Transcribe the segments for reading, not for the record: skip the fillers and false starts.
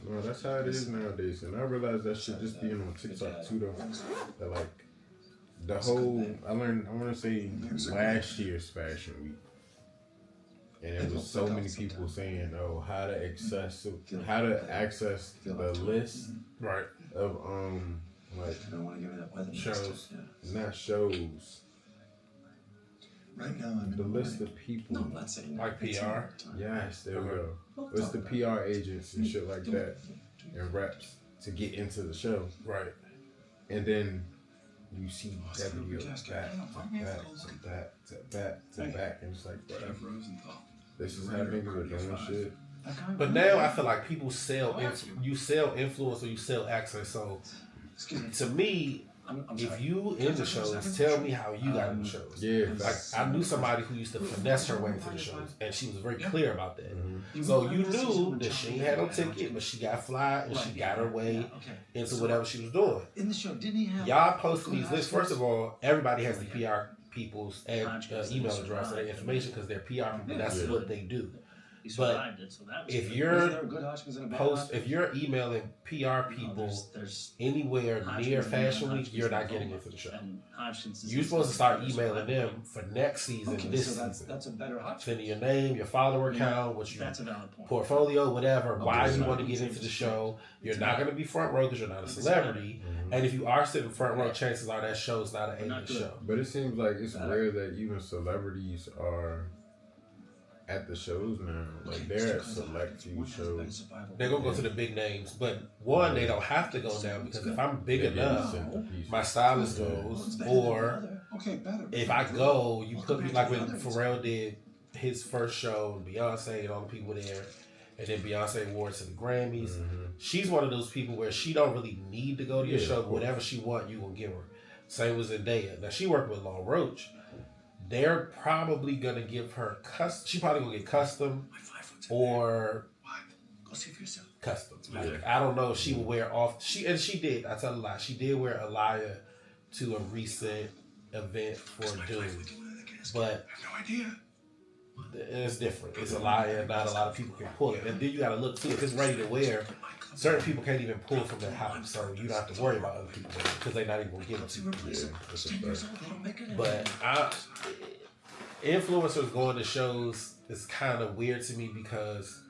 Well, that's how it is nowadays, and I realize that shit just being on TikTok too, though. That like the whole I want to say last year's Fashion Week, and it was so many people saying, "Oh, how to access the list Right. of like Shows. not shows." Right now, I'm The list of people. No, I'm not saying that. Like PR? Yes, there we go. It's the PR agents and shit like that and reps to get into the show. Right. And then you see that video back to back to back to back. And it's like, bro, this is how niggas are doing shit. But now I feel like people you sell influence or you sell access. So to me, if you in the shows, tell me how you got in the shows. Yeah, like I knew somebody who used to finesse her way into the shows, and she was very clear about that. Mm-hmm. So you knew that she ain't had no ticket, but she got fly and she got her way into whatever she was doing. In the show, didn't he have Y'all posting these lists. First of all, everybody has the PR people's email address and their information because they're PR people. That's what they do. But if you're emailing PR people anywhere near Fashion Week, you're not getting into the show. You're supposed to start emailing them for next season, this season. That's a better option. Sending your name, your follower count, what you portfolio, whatever, why you want to get into the show. You're not going to be front row because you're not a celebrity. And if you are sitting front row, chances are that show's not an A-list show. But it seems like it's rare that even celebrities are at the shows now. Like they're at select few shows. They're gonna go to the big names, but one, they don't have to go now because if I'm big enough, my stylist goes, or if I go, you put me like when Pharrell did his first show, Beyonce and all the people there, and then Beyonce awards to the Grammys. She's one of those people where she don't really need to go to your show, but whatever she want, you gonna give her. Same with Zendaya. Now she worked with Long Roach. They're probably gonna give her she probably gonna get custom or go see for yourself. Custom. Like, I don't know if she will wear off. She did. I tell a lie. She did wear Aliyah to a recent event for Doom, but I have no idea. It's different. It's Aliyah. Not a lot of people can pull it, and then you got to look too. If it's ready to wear, certain people can't even pull from that house, so you don't have to worry about other people because they're not even gonna give it to you. But influencers going to shows is kind of weird to me because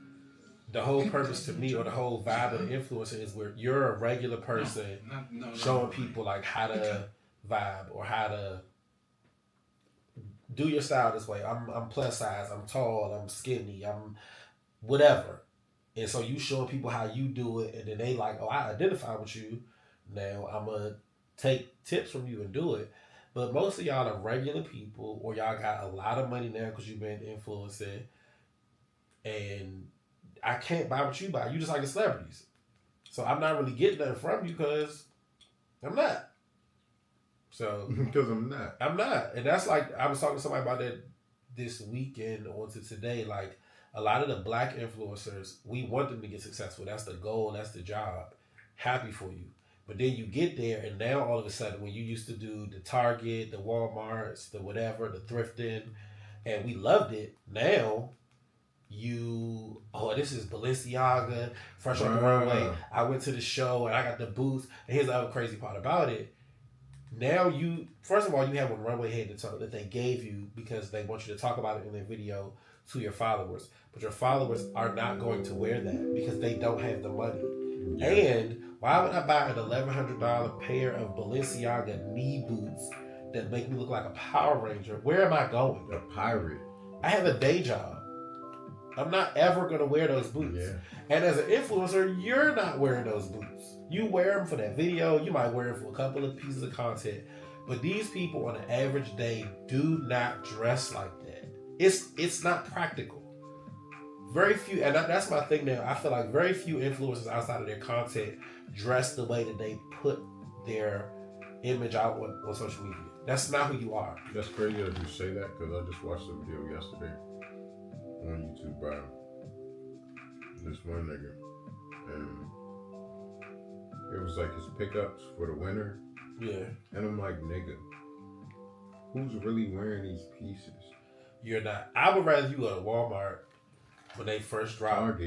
the whole purpose to me or the whole vibe of the influencer is where you're a regular person showing people like how to vibe or how to do your style this way. I'm plus size, I'm tall, I'm skinny, I'm whatever. And so you showing people how you do it, and then they like, oh, I identify with you. Now I'm going to take tips from you and do it. But most of y'all are regular people, or y'all got a lot of money now because you've been influencing. And I can't buy what you buy. You just like the celebrities. So I'm not really getting nothing from you because I'm not. So because I'm not. I'm not. And that's like, I was talking to somebody about that this weekend or to today. Like, a lot of the black influencers, we want them to get successful. That's the goal. That's the job. Happy for you. But then you get there, and now all of a sudden, when you used to do the Target, the Walmarts, the whatever, the thrifting, and we loved it, now this is Balenciaga, fresh on the runway. I went to the show, and I got the booth. And here's the other crazy part about it. Now first of all, you have a runway head to toe that they gave you because they want you to talk about it in their video to your followers. But your followers are not going to wear that because they don't have the money. Yeah. And why would I buy an $1,100 pair of Balenciaga knee boots that make me look like a Power Ranger? Where am I going? A pirate. I have a day job. I'm not ever going to wear those boots. Yeah. And as an influencer, you're not wearing those boots. You wear them for that video. You might wear them for a couple of pieces of content. But these people on an average day do not dress like that. It's not practical. Very few, and that's my thing now. I feel like very few influencers outside of their content dress the way that they put their image out on social media. That's not who you are. That's crazy that you say that because I just watched a video yesterday on YouTube by this one nigga, and it was like his pickups for the winter. Yeah. And I'm like, nigga, who's really wearing these pieces? You're not. I would rather you go to Walmart when they first dropped,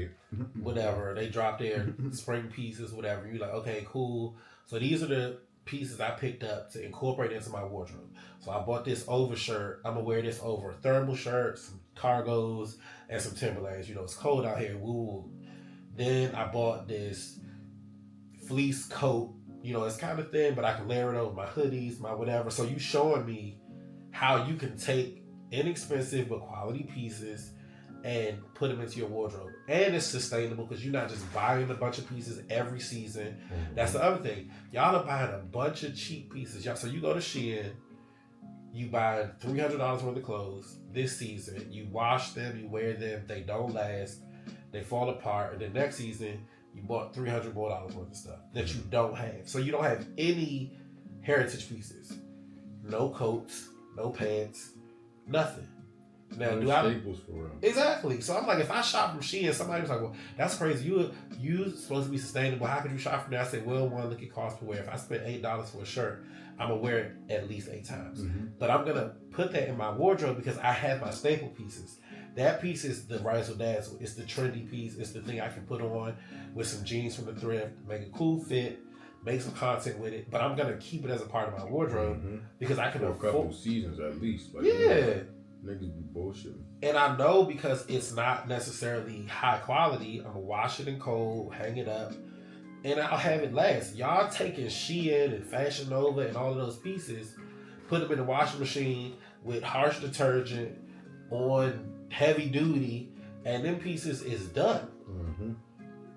whatever, they dropped their spring pieces, whatever. You're like, okay, cool. So these are the pieces I picked up to incorporate into my wardrobe. So I bought this overshirt. I'm gonna wear this over a thermal shirt, some cargos, and some Timberlands. You know, it's cold out here. Woo. Then I bought this fleece coat. You know, it's kind of thin, but I can layer it over my hoodies, my whatever. So you showing me how you can take inexpensive but quality pieces and put them into your wardrobe. And it's sustainable because you're not just buying a bunch of pieces every season. That's the other thing. Y'all are buying a bunch of cheap pieces. So you go to Shein, you buy $300 worth of clothes this season. You wash them, you wear them, they don't last, they fall apart. And the next season, you bought $300 more worth of stuff that you don't have. So you don't have any heritage pieces. No coats, no pants, nothing. Now, do I? Staples for real. Exactly. So I'm like, if I shop from Shein, somebody was like, well, that's crazy. You supposed to be sustainable. How could you shop from there? I said, well, one, look at cost per wear. If I spend $8 for a shirt, I'm going to wear it at least 8 times. Mm-hmm. But I'm going to put that in my wardrobe because I have my staple pieces. That piece is the razzle dazzle. It's the trendy piece. It's the thing I can put on with some jeans from the thrift, make a cool fit, make some content with it. But I'm going to keep it as a part of my wardrobe because I can afford a couple seasons at least. Like, yeah. Niggas be bullshitting. And I know because it's not necessarily high quality, I'm gonna wash it in cold, hang it up, and I'll have it last. Y'all taking Shein and Fashion Nova and all of those pieces, put them in the washing machine with harsh detergent on heavy duty, and them pieces is done. Mm-hmm.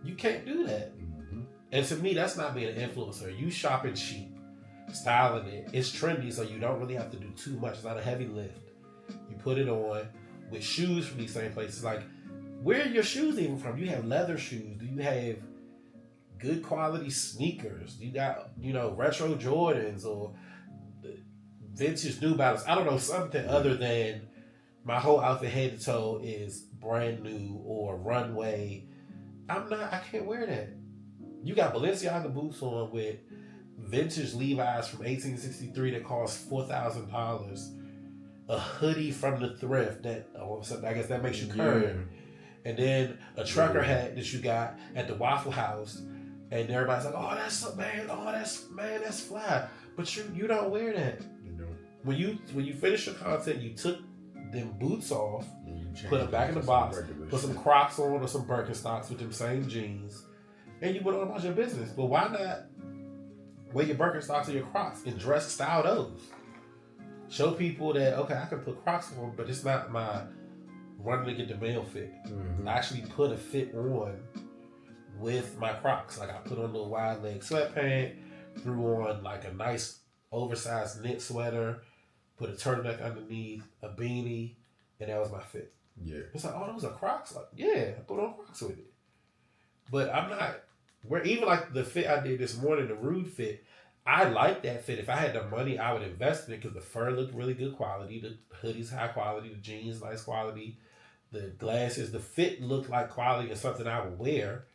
You can't do that. Mm-hmm. And to me, that's not being an influencer. You shopping cheap, styling it. It's trendy, so you don't really have to do too much. It's not a heavy lift. You put it on with shoes from these same places. Like, where are your shoes even from? You have leather shoes. Do you have good quality sneakers? You got, retro Jordans or vintage New Balance. I don't know, something other than my whole outfit head to toe is brand new or runway. I can't wear that. You got Balenciaga boots on with vintage Levi's from 1863 that cost $4,000. A hoodie from the thrift that I guess that makes you current, and then a trucker hat that you got at the Waffle House, and everybody's like, "Oh, that's so man! Oh, that's fly!" But you don't wear that. You don't. When you finish your content, you took them boots off, put them back in the box, put some Crocs on or some Birkenstocks with them same jeans, and you went on about your business. But why not wear your Birkenstocks or your Crocs and dress style those? Show people that, okay, I can put Crocs on, but it's not my running to get the mail fit. Mm-hmm. I actually put a fit on with my Crocs. Like, I put on a little wide leg sweatpant, threw on like a nice oversized knit sweater, put a turtleneck underneath, a beanie, and that was my fit. Yeah. It's like, oh, those are Crocs? Like, yeah, I put on Crocs with it. But I'm not, even like the fit I did this morning, the Rude fit, I like that fit. If I had the money, I would invest in it because the fur looked really good quality. The hoodie's high quality. The jeans, nice quality. The glasses, the fit looked like quality and something I would wear.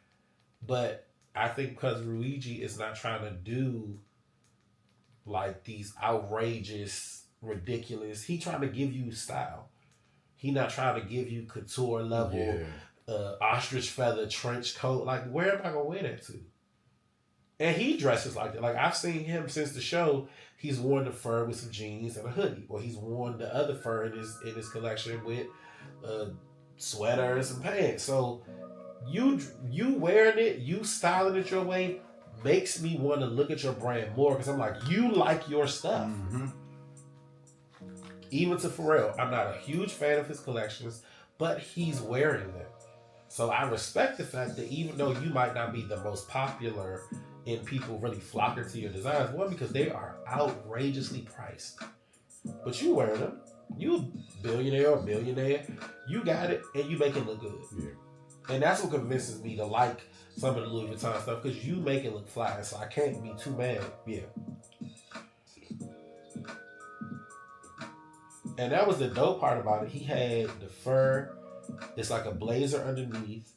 But I think because Luigi is not trying to do like these outrageous, ridiculous, he trying to give you style. He not trying to give you couture level, ostrich feather trench coat. Like, where am I going to wear that to? And he dresses like that. Like, I've seen him since the show. He's worn the fur with some jeans and a hoodie. Or he's worn the other fur in his collection with a sweater and some pants. So you wearing it, you styling it your way, makes me want to look at your brand more. Because I'm like, you like your stuff. Mm-hmm. Even to Pharrell. I'm not a huge fan of his collections, but he's wearing them. So I respect the fact that even though you might not be the most popular and people really flocking to your designs, one, because they are outrageously priced. But you wear them. You a billionaire or millionaire. You got it, and you make it look good. Yeah. And that's what convinces me to like some of the Louis Vuitton stuff, because you make it look fly, so I can't be too mad. Yeah. And that was the dope part about it. He had the fur. It's like a blazer underneath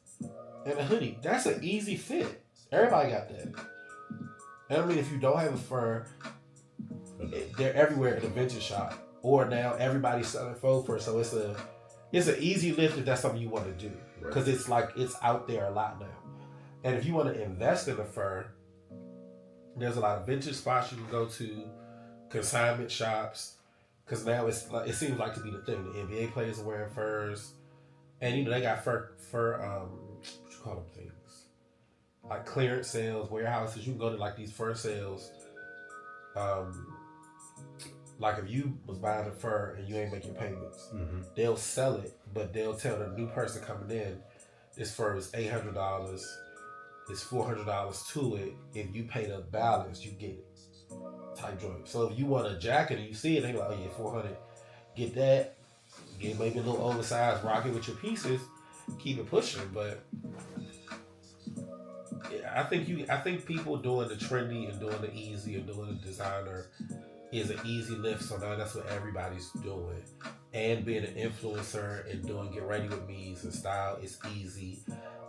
and a hoodie. That's an easy fit. Everybody got that. And I mean, if you don't have a fur, they're everywhere in a vintage shop. Or now everybody's selling faux fur, so it's an easy lift if that's something you want to do. because it's like it's out there a lot now. And if you want to invest in a fur, there's a lot of vintage spots you can go to, consignment shops, because now it seems like to be the thing. The NBA players are wearing furs, and you know they got fur what you call them things, like clearance sales, warehouses. You can go to like these fur sales. Like if you was buying a fur and you ain't making payments, they'll sell it, but they'll tell the new person coming in, this fur is $800. It's $400 to it. If you pay the balance, you get it. Type joint. So if you want a jacket and you see it, they like, oh yeah, $400. Get that. Get maybe a little oversized, rock it with your pieces. Keep it pushing. But yeah, I think people doing the trendy and doing the easy and doing the designer is an easy lift. So now that's what everybody's doing. And being an influencer and doing get ready with me's and style is easy.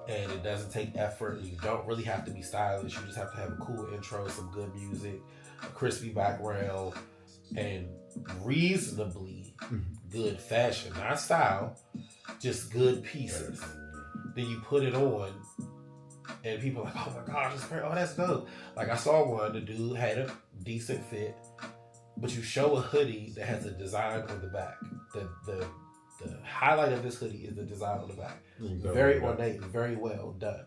And it doesn't take effort. You don't really have to be stylish. You just have to have a cool intro, some good music, a crispy background, and reasonably good fashion. Not style, just good pieces. Then you put it on, and people are like, oh my gosh, that's dope. Like I saw one, the dude had a decent fit, but you show a hoodie that has a design on the back. The highlight of this hoodie is the design on the back. Very ornate, very well done.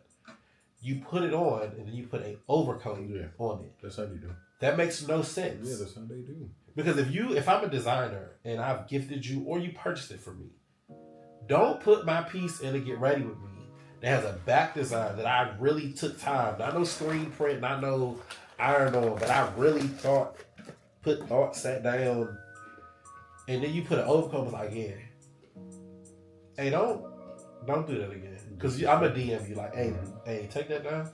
You put it on, and then you put an overcoat on it. That's how they do. That makes no sense. Yeah, that's how they do. Because if I'm a designer and I've gifted you or you purchased it for me, don't put my piece in a get ready with me that has a back design that I really took time. Not no screen print, not no iron on, but I really sat down, and then you put an overcoat. I was like, yeah. Hey, don't do that again. Because I'm going to DM you like, hey, take that down.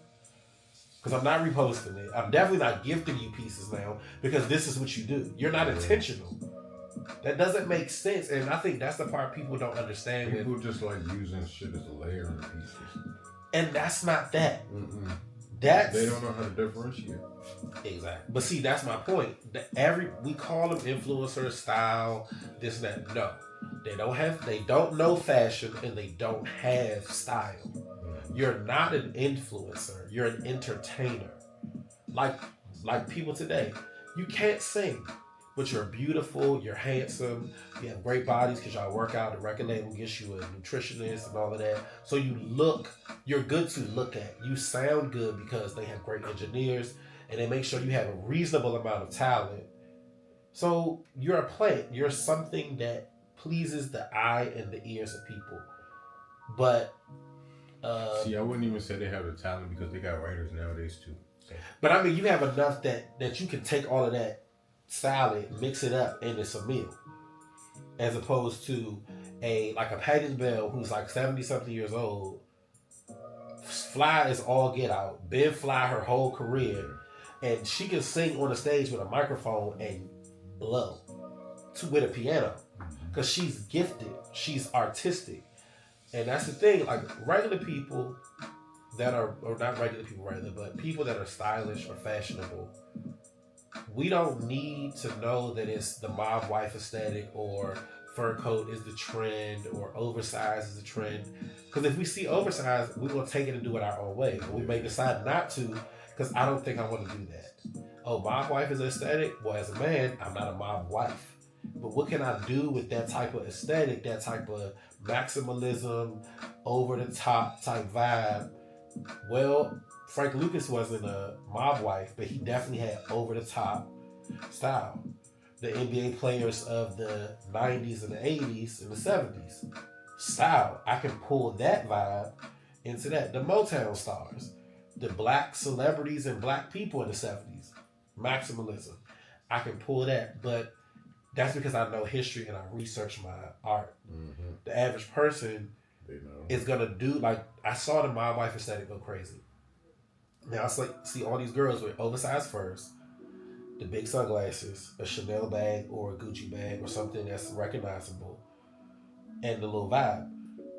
Because I'm not reposting it. I'm definitely not gifting you pieces now because this is what you do. You're not intentional. That doesn't make sense. And I think that's the part people don't understand. People just like using shit as a layer in pieces. And that's not that. They don't know how to differentiate. Exactly. But see, that's my point. We call them influencer style, this and that. No. They don't know fashion and they don't have style. You're not an influencer. You're an entertainer. Like people today. You can't sing, but you're beautiful, you're handsome, you have great bodies because y'all work out. The record label gets you a nutritionist and all of that. So you're good to look at. You sound good because they have great engineers and they make sure you have a reasonable amount of talent. So you're a plant. You're something that pleases the eye and the ears of people. But see, I wouldn't even say they have the talent because they got writers nowadays too. So. But I mean, you have enough that you can take all of that salad, mix it up, and it's a meal. As opposed to a Patty Bell who's like 70-something years old, fly is all get out, been fly her whole career, and she can sing on the stage with a microphone and blow with a piano. Because she's gifted, she's artistic. And that's the thing, like regular people that are, or not regular people rather, but people that are stylish or fashionable, we don't need to know that it's the mob wife aesthetic or fur coat is the trend or oversized is the trend. Because if we see oversized, we're going to take it and do it our own way. But we may decide not to because I don't think I want to do that. Oh, mob wife is aesthetic? Well, as a man, I'm not a mob wife. But what can I do with that type of aesthetic, that type of maximalism, over-the-top type vibe? Well, Frank Lucas wasn't a mob wife, but he definitely had over-the-top style. The NBA players of the 90s and the 80s and the 70s, style. I can pull that vibe into that. The Motown stars, the black celebrities and black people in the 70s, maximalism. I can pull that, but that's because I know history and I research my art. Mm-hmm. The average person is going to do, like, I saw the mob wife aesthetic go crazy. Now I see all these girls with oversized furs, the big sunglasses, a Chanel bag or a Gucci bag or something that's recognizable, and the little vibe.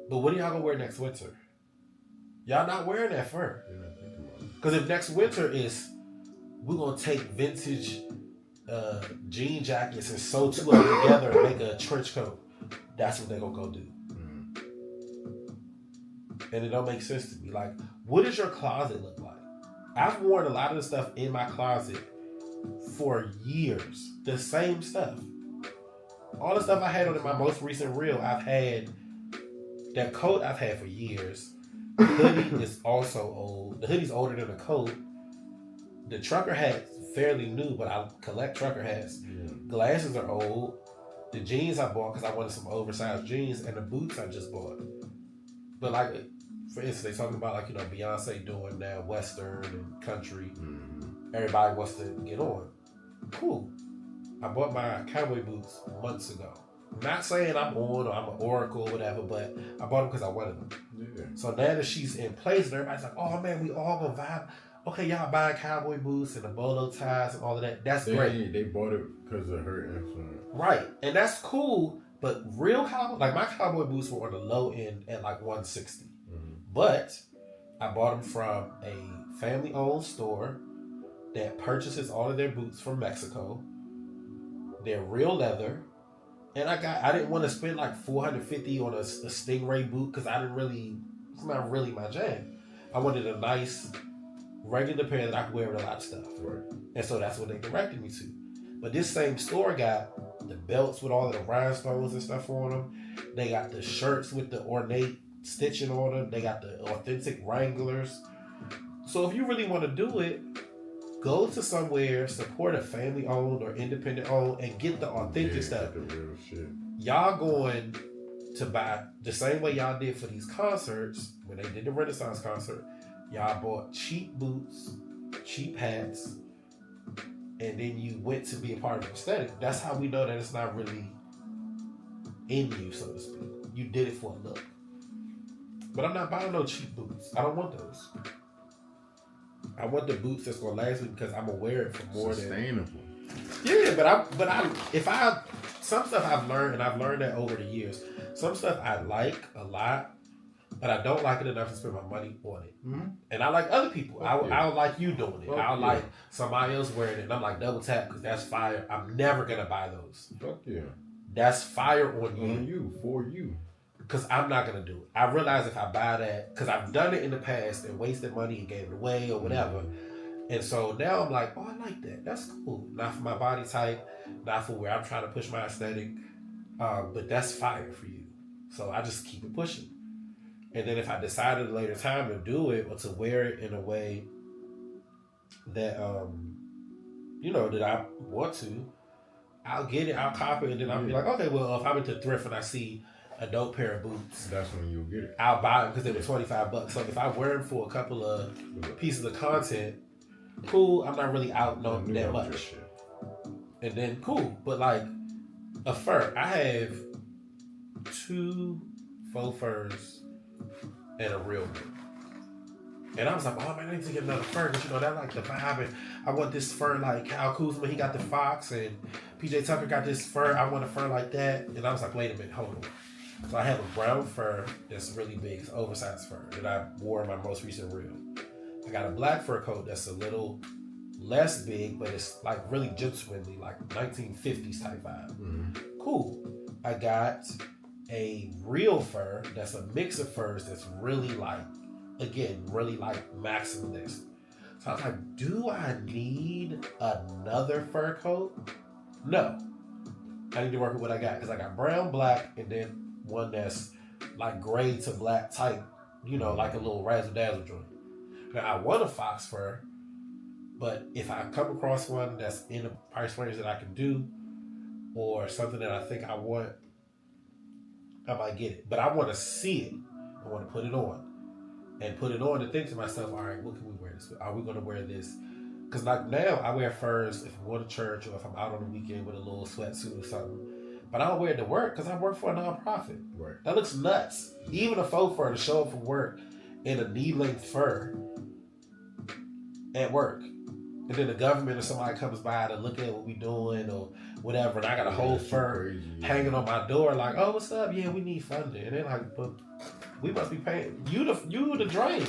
But what are y'all going to wear next winter? Y'all not wearing that fur. Because if next winter is, we're going to take vintage jean jackets and sew two of them together and make a trench coat, that's what they're gonna go do. and it don't make sense to me. Like, what does your closet look like? I've worn a lot of the stuff in my closet for years. The same stuff. All the stuff I had on in my most recent reel, I've had. That coat I've had for years. The hoodie is also old. The hoodie's older than the coat. The trucker hat's fairly new, but I collect trucker hats. Yeah. Glasses are old. The jeans I bought because I wanted some oversized jeans, and the boots I just bought. But like, for instance, they talking about like, you know, Beyonce doing now Western and country. Mm-hmm. Everybody wants to get on. Cool. I bought my cowboy boots months ago. Not saying I'm on or I'm an oracle or whatever, but I bought them because I wanted them. Yeah. So now that she's in place, and everybody's like, oh man, we all gonna vibe. Okay, y'all buying cowboy boots and the bolo ties and all of that. That's great. They bought it because of her influence. Right. And that's cool, but real cowboy, like my cowboy boots were on the low end at like $160. Mm-hmm. But I bought them from a family-owned store that purchases all of their boots from Mexico. They're real leather. And I didn't want to spend like $450 on a Stingray boot because it's not really my jam. I wanted a nice regular pair that I could wear with a lot of stuff. Right. And so that's what they directed me to. But this same store got the belts with all of the rhinestones and stuff on them. They got the shirts with the ornate stitching on them. They got the authentic Wranglers. So if you really want to do it, go to somewhere, support a family-owned or independent-owned, and get the authentic stuff. The real shit. Y'all going to buy the same way y'all did for these concerts when they did the Renaissance concert. Y'all bought cheap boots, cheap hats, and then you went to be a part of the aesthetic. That's how we know that it's not really in you, so to speak. You did it for a look. But I'm not buying no cheap boots. I don't want those. I want the boots that's gonna last me because I'm gonna wear it for more sustainable. Yeah, but some stuff I've learned, and I've learned that over the years. Some stuff I like a lot, but I don't like it enough to spend my money on it. Mm-hmm. And I like other people. I would like you doing it. I would like somebody else wearing it, and I'm like double tap because that's fire. I'm never gonna buy those. Fuck yeah. That's fire on you. On you, for you. Because I'm not going to do it. I realize if I buy that, because I've done it in the past and wasted money and gave it away or whatever. Mm-hmm. And so now I'm like, oh, I like that. That's cool. Not for my body type, not for where I'm trying to push my aesthetic. But that's fire for you. So I just keep it pushing. And then if I decide at a later time to do it or to wear it in a way that, that I want to, I'll get it, I'll cop it, and then I'll be like, okay, well, if I'm into thrift and I see a dope pair of boots, that's when you'll get it. I'll buy them because they were $25. So if I wear them for a couple of pieces of content, cool. I'm not really out that much. And then cool. But like a fur, I have 2 faux furs and a real one. And I was like, oh man, I need to get another fur because that like the vibe. And I want this fur like Kyle Kuzma, he got the fox, and PJ Tucker got this fur. I want a fur like that. And I was like, wait a minute, hold on. So I have a brown fur that's really big. It's oversized fur that I wore in my most recent reel. I got a black fur coat that's a little less big, but it's like really gentlemanly, like 1950s type vibe. Mm-hmm. Cool. I got a real fur that's a mix of furs that's really like, again, really like maximalist. So I was like, do I need another fur coat? No. I need to work with what I got because I got brown, black, and then one that's like gray to black type, like a little razzle dazzle joint. Now I want a fox fur, but if I come across one that's in a price range that I can do, or something that I think I want, I might get it. But I want to see it. I want to put it on. And put it on and think to myself, all right, what can we wear this with? Are we going to wear this? Because like now I wear furs if I'm going to church or if I'm out on the weekend with a little sweatsuit or something. But I don't wear it to work because I work for a nonprofit. Right. That looks nuts. Even a faux fur to show up from work in a knee-length fur at work. And then the government or somebody comes by to look at what we doing or whatever. And I got a whole fur hanging on my door like, oh, what's up? Yeah, we need funding. And they're like, but we must be paying. You the drain.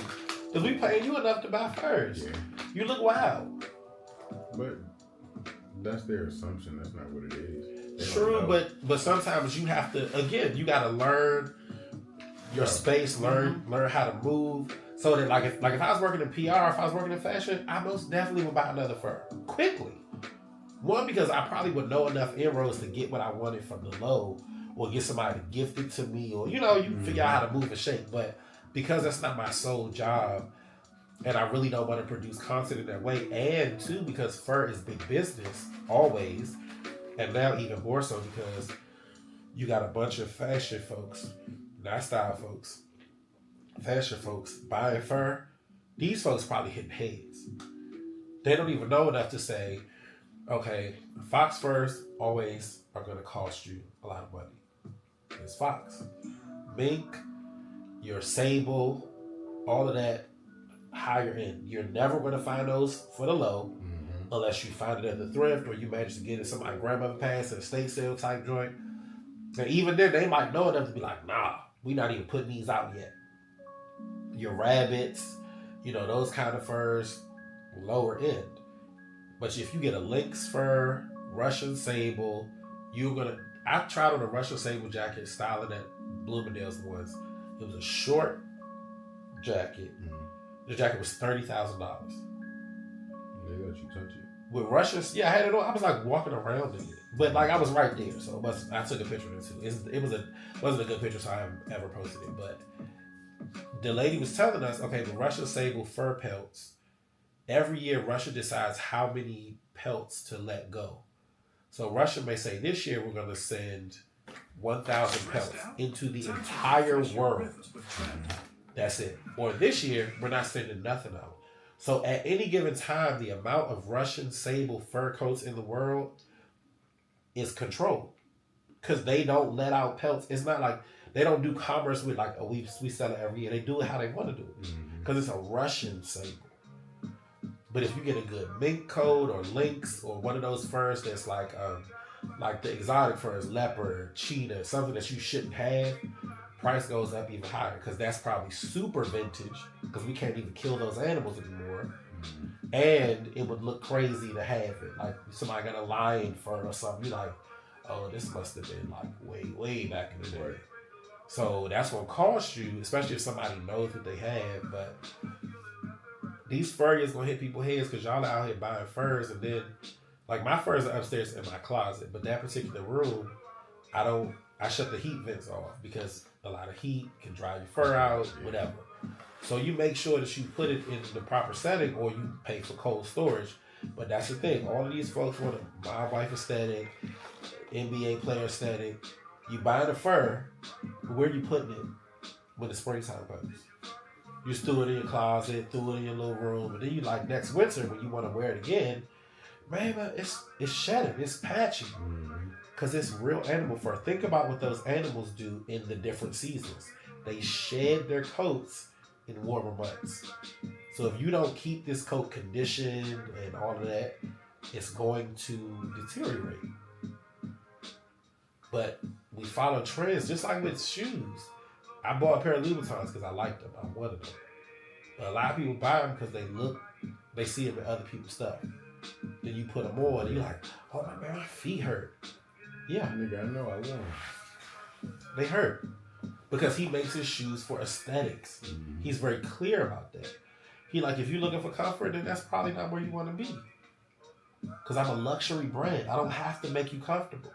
Because we paying you enough to buy furs. Yeah. You look wild. But that's their assumption. That's not what it is. True, but sometimes you have to, again, you got to learn your space, learn how to move. So that if I was working in PR, if I was working in fashion, I most definitely would buy another fur quickly. One, because I probably would know enough inroads to get what I wanted from the low, or get somebody to gift it to me, or you figure out how to move and shake. But because that's not my sole job, and I really don't want to produce content in that way, and two, because fur is big business always, and now even more so because you got a bunch of fashion folks, not style folks, fashion folks buying fur. These folks probably hitting heads. They don't even know enough to say, okay, fox furs always are going to cost you a lot of money. It's fox. Mink, your sable, all of that, higher end. You're never going to find those for the low unless you find it at the thrift or you manage to get it somebody's grandmother passed at a estate sale type joint. And even then, they might know enough to be like, nah, we're not even putting these out yet. Your rabbits, those kind of furs, lower end. But if you get a lynx fur, Russian sable, I tried on a Russian sable jacket styling at Bloomingdale's once. It was a short jacket. The jacket was $30,000. They let you touch it. With Russians, I had it on. I was like walking around in it, but I was right there, so I took a picture of it too. It wasn't a good picture, so I haven't ever posted it. But the lady was telling us, okay, the Russian sable fur pelts. Every year, Russia decides how many pelts to let go. So Russia may say, this year we're going to send 1,000 pelts into the entire world. That's it. Or this year, we're not sending nothing out. So at any given time, the amount of Russian sable fur coats in the world is controlled. Because they don't let out pelts. It's not like they don't do commerce with we sell it every year. They do it how they want to do it. Because it's a Russian sable. But if you get a good mink coat or lynx or one of those furs that's like the exotic furs, leopard, cheetah, something that you shouldn't have, price goes up even higher because that's probably super vintage because we can't even kill those animals anymore. And it would look crazy to have it. Like somebody got a lion fur or something. You're like, oh, this must have been way back in the day. So that's what cost you, especially if somebody knows what they have. But these furries gonna hit people's heads because y'all are out here buying furs, and then my furs are upstairs in my closet, but that particular room, I shut the heat vents off because a lot of heat can dry your fur out, whatever. So you make sure that you put it in the proper setting, or you pay for cold storage. But that's the thing. All of these folks want a my wife aesthetic, NBA player aesthetic. You buy the fur, but where you putting it when the springtime comes? You just threw it in your closet, threw it in your little room, and then you next winter when you want to wear it again, man, it's shedding, it's patchy, because it's real animal fur. Think about what those animals do in the different seasons. They shed their coats in warmer months. So if you don't keep this coat conditioned and all of that, it's going to deteriorate. But we follow trends, just like with shoes. I bought a pair of Louboutins because I liked them. I wanted them. But a lot of people buy them because they see them in other people's stuff. Then you put them on and you're like, oh man, my feet hurt. Yeah. Nigga, I know I won. They hurt. Because he makes his shoes for aesthetics. He's very clear about that. If you're looking for comfort, then that's probably not where you want to be. Because I'm a luxury brand. I don't have to make you comfortable.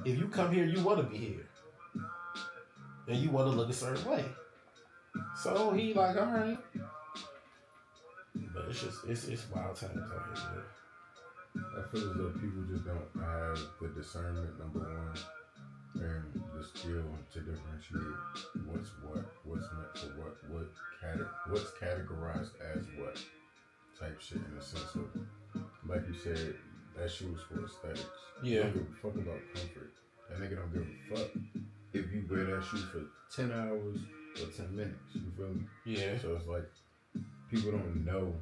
If you come here, you want to be here. And you want to look a certain way. So he all right. But it's wild times out here, man. I feel as though people just don't have the discernment, number one, and the skill to differentiate what's meant for what's categorized as what type shit, in the sense of, like you said, that shoe was for aesthetics. Yeah. Don't give a fuck about comfort. That nigga don't give a fuck if you wear that shoe for 10 hours or 10 minutes. You feel me? Yeah. So it's like, people don't know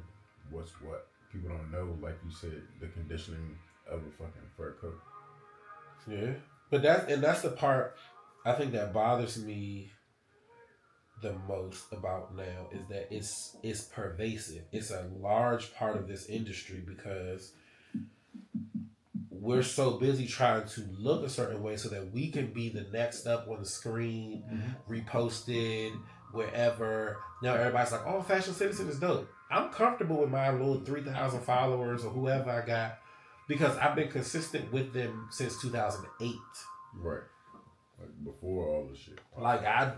what's what. People don't know, like you said, the conditioning of a fucking fur coat. Yeah. But that's the part I think that bothers me the most about now, is that it's pervasive. It's a large part of this industry because we're so busy trying to look a certain way so that we can be the next up on the screen, reposted, wherever. Now everybody's like, oh, Fashion Citizen is dope. I'm comfortable with my little 3,000 followers or whoever I got because I've been consistent with them since 2008. Right. Like before all the shit. Like I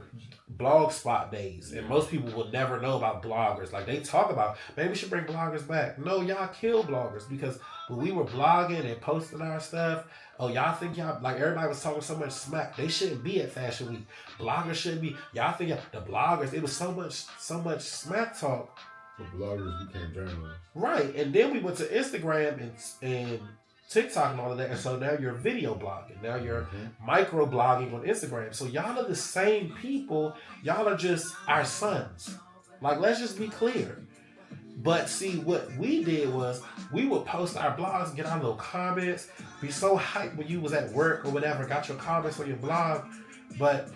blog spot days, and most people will never know about bloggers. Like they talk about, maybe we should bring bloggers back. No, y'all kill bloggers because when we were blogging and posting our stuff, oh y'all think y'all like everybody was talking so much smack. They shouldn't be at Fashion Week. Bloggers shouldn't be. Y'all think the bloggers? It was so much smack talk. So bloggers became journalists. Right, and then we went to Instagram and TikTok and all of that, and so now you're video blogging. Now you're micro blogging on Instagram. So y'all are the same people. Y'all are just our sons. Like, let's just be clear. But see, what we did was we would post our blogs, get our little comments, be so hyped when you was at work or whatever, got your comments on your blog. But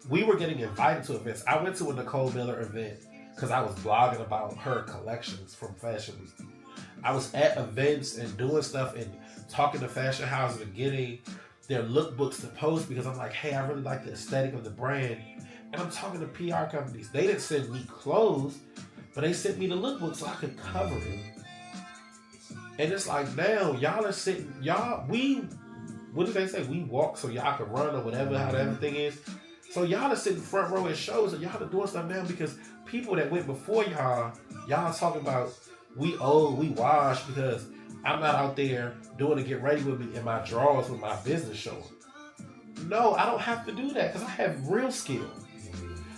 we were getting invited to events. I went to a Nicole Miller event because I was blogging about her collections from Fashion Week. I was at events and doing stuff and talking to fashion houses and getting their lookbooks to post because I'm like, hey, I really like the aesthetic of the brand. And I'm talking to PR companies. They didn't send me clothes, but they sent me the lookbook so I could cover it. And it's like now y'all are sitting, what did they say? We walk so y'all can run or whatever, how everything is. So y'all are sitting front row at shows and y'all are doing stuff now because people that went before y'all talking about we wash because I'm not out there doing to get ready with me in my drawers with my business showing. No, I don't have to do that because I have real skill.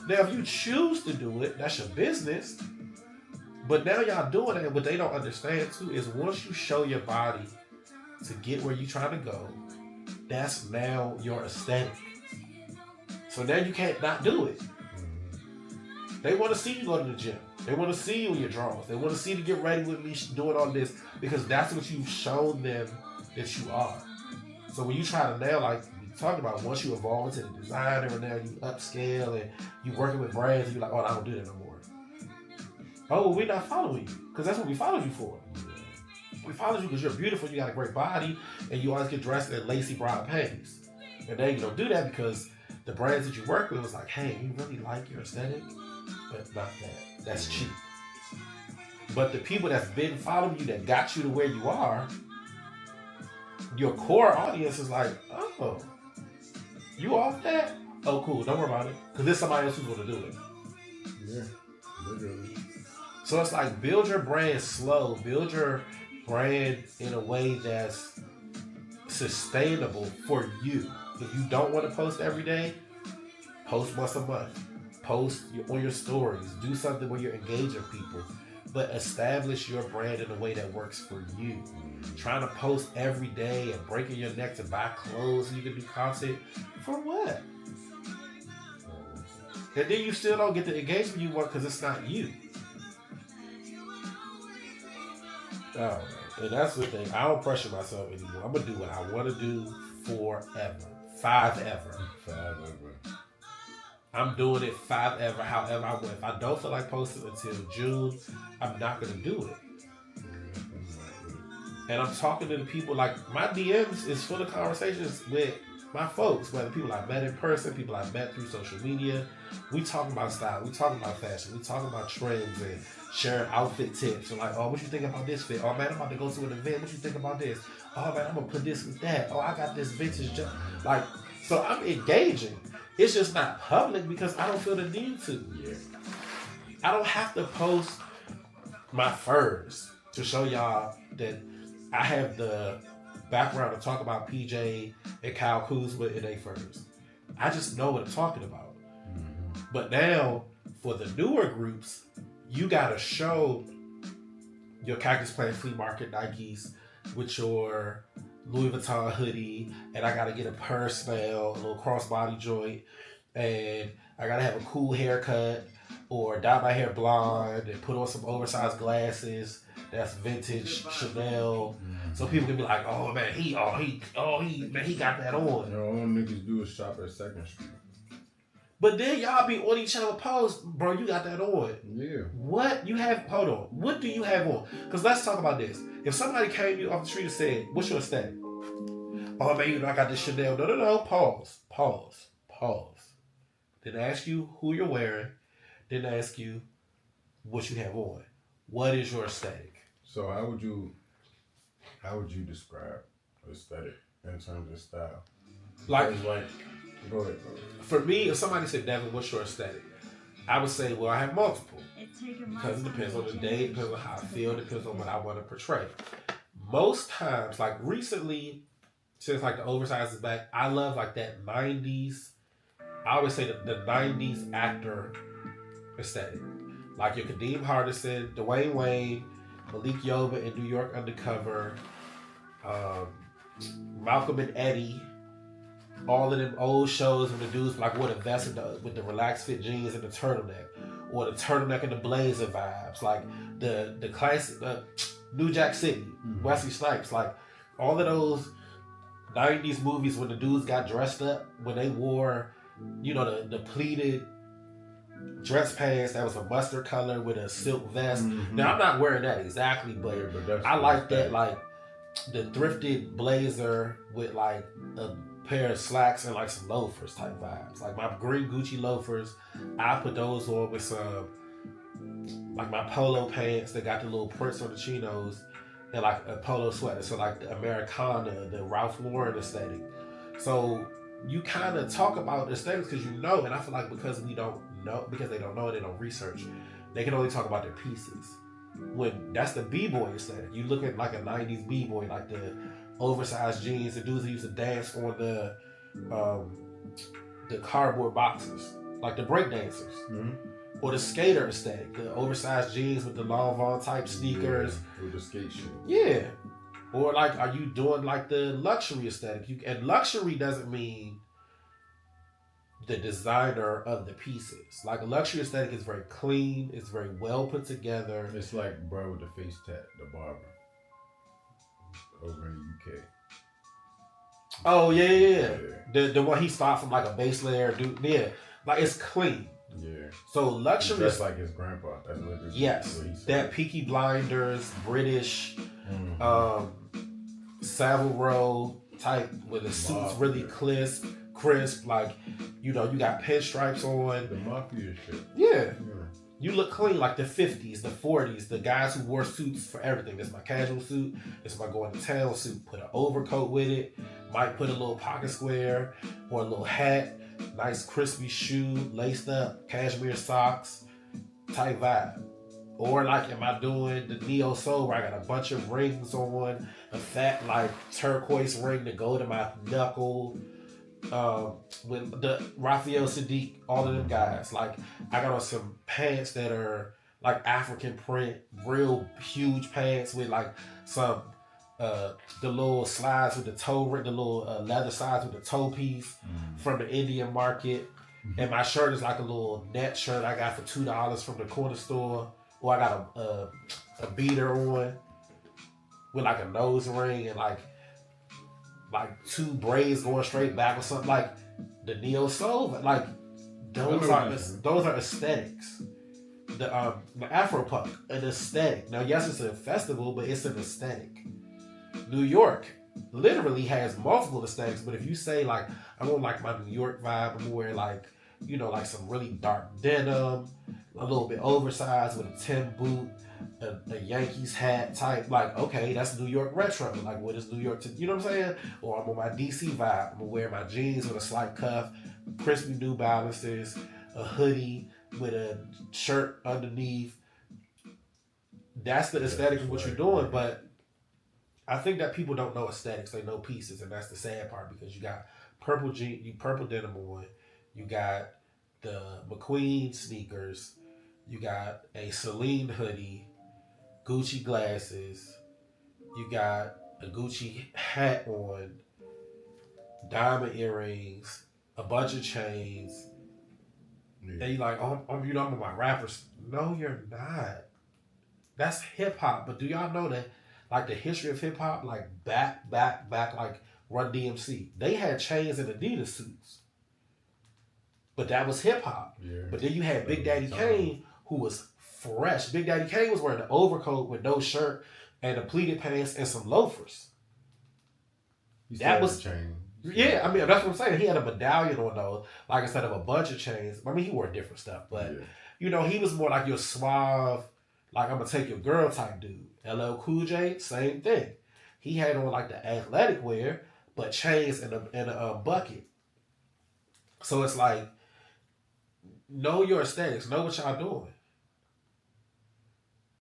Now, if you choose to do it, that's your business. But now y'all doing it, and what they don't understand too is once you show your body to get where you're trying to go, that's now your aesthetic. So now you can't not do it. They want to see you go to the gym. They want to see you in your drawers. They want to see you get ready with me doing all this because that's what you've shown them that you are. So when you try to now, like we talked about, once you evolve into the designer and now you upscale and you working with brands and you're like, oh, I don't do that no more. Oh, well, we're not following you because that's what we followed you for. We followed you because you're beautiful, you got a great body, and you always get dressed in lacy broad panties. And then you don't do that because the brands that you work with was like, hey, we really like your aesthetic, but not that. That's cheap. But the people that's been following you that got you to where you are, your core audience is like, oh, you off that? Oh, cool. Don't worry about it. Because there's somebody else who's going to do it. Yeah, literally. So it's like build your brand slow. Build your brand in a way that's sustainable for you. If you don't want to post every day, post once a month. Post on your stories. Do something where you're engaging people. But establish your brand in a way that works for you. Trying to post every day and breaking your neck to buy clothes so you can do content. For what? And then you still don't get the engagement you want because it's not you. Oh, and that's the thing. I don't pressure myself anymore. I'm going to do what I want to do forever. Five ever. I'm doing it forever, however I want. If I don't feel like posting until June, I'm not going to do it. And I'm talking to the people, like, my DMs is full of conversations with my folks, whether people I met in person, people I met through social media. We talking about style, we talking about fashion, we talking about trends and sharing outfit tips. And like, oh, what you think about this fit? Oh, man, I'm about to go to an event. What you think about this? Oh, man, I'm going to put this with that. Oh, I got this vintage jump. Like, so I'm engaging. It's just not public because I don't feel the need to. Yeah. I don't have to post my furs to show y'all that I have the background to talk about PJ and Kyle Kuzma in their furs. I just know what I'm talking about. Mm-hmm. But now, for the newer groups, you gotta show your Cactus Plant Flea Market Nikes with your Louis Vuitton hoodie, and I gotta get a purse now, a little crossbody joint, and I gotta have a cool haircut or dye my hair blonde and put on some oversized glasses that's vintage Chanel, so people can be like, oh man, he got that on. You know, all niggas do is shop at 2nd Street. But then y'all be on each other posts, bro. You got that on. Yeah. What you have? Hold on. What do you have on? Because let's talk about this. If somebody came to you off the street and said, "What's your aesthetic?" Oh man, you know I got this Chanel. No. Pause. Didn't ask you who you're wearing. Didn't ask you what you have on. What is your aesthetic? So how would you describe aesthetic in terms of style? Like, go ahead. For me, if somebody said, Devin, what's your aesthetic? I would say, well, I have multiple. Because it depends on the day, depends on how I feel, depends on what I want to portray. Most times, like recently, since like the oversized is back, I love like that 90s. I always say the 90s actor aesthetic. Like your Kadeem Hardison, Dwayne Wayne, Malik Yoba in New York Undercover, Malcolm and Eddie, all of them old shows when the dudes like wore the vest with the relaxed fit jeans and the turtleneck, or the turtleneck and the blazer vibes, like the classic New Jack City, Wesley Snipes, like all of those 90s movies when the dudes got dressed up, when they wore, you know, the pleated dress pants that was a mustard color with a silk vest. Now I'm not wearing that exactly, but I like that, like the thrifted blazer with like a pair of slacks and like some loafers type vibes. Like my green Gucci loafers, I put those on with some like my polo pants that got the little prints on the chinos and like a polo sweater. So like the Americana, the Ralph Lauren aesthetic. So you kind of talk about aesthetics because you know, and I feel like because we don't know, because they don't know, they don't research, they can only talk about their pieces. When that's the b-boy aesthetic. You look at like a 90s b-boy, like the oversized jeans, the dudes that used to dance on the cardboard boxes, like the break dancers. Or the skater aesthetic, the oversized jeans with the long Vaughn type sneakers. With the skate shoe. Yeah. Or like, are you doing like the luxury aesthetic? And luxury doesn't mean the designer of the pieces. Like a luxury aesthetic is very clean, it's very well put together. It's like bro with the face tat, the barber over in the UK. Oh yeah. The one he stopped from like a base layer dude. Yeah. Like it's clean. Yeah. So luxury just like his grandpa. That's what yes. That Peaky Blinders, British, Savile Row type where the suit's really crisp, like, you know, you got pinstripes on. The mafia shit. Yeah. You look clean, like the 50s, the 40s, the guys who wore suits for everything. This is my casual suit. This is my going to town suit. Put an overcoat with it. Might put a little pocket square or a little hat. Nice crispy shoe, laced up, cashmere socks, type vibe. Or like, am I doing the neo soul where I got a bunch of rings on, a fat like turquoise ring to go to my knuckle, with the Raphael Sadiq, all of them guys. Like I got on some pants that are like African print, real huge pants with like some the little slides with the toe ring, the little leather sides with the toe piece from the Indian market. And my shirt is like a little net shirt I got for $2 from the corner store. Or I got a beater on with like a nose ring and like 2 braids going straight back or something, like the neo soul. Like those are aesthetics. The Afro punk, an aesthetic. Now yes, it's a festival, but it's an aesthetic. New York literally has multiple aesthetics, but if you say like I'm on like my New York vibe, I'm gonna wear like, you know, like some really dark denim, a little bit oversized with a Tim boot, a Yankees hat type. Like, okay, that's New York retro. Like, what is New York you know what I'm saying? Or I'm on my DC vibe. I'm gonna wear my jeans with a slight cuff, crispy New Balances, a hoodie with a shirt underneath. That's the aesthetic of what you're doing, but I think that people don't know aesthetics. They know pieces, and that's the sad part because you got purple denim on, you got the McQueen sneakers, you got a Celine hoodie, Gucci glasses, you got a Gucci hat on, diamond earrings, a bunch of chains. Yeah. And you're like, oh, you know, I'm on my rappers. No, you're not. That's hip hop. But do y'all know that, like, the history of hip hop, like back, like Run DMC, they had chains and Adidas suits. but that was hip hop. Yeah. But then you had Big Daddy Kane, who was fresh. Big Daddy Kane was wearing an overcoat with no shirt and the pleated pants and some loafers. That was chain. Yeah, I mean that's what I'm saying. He had a medallion on those, like instead of a bunch of chains. I mean, he wore different stuff, but you know, he was more like your suave, like I'm gonna take your girl type dude. LL Cool J, same thing. He had on like the athletic wear, but chains and a bucket. So it's like, know your aesthetics, know what y'all doing.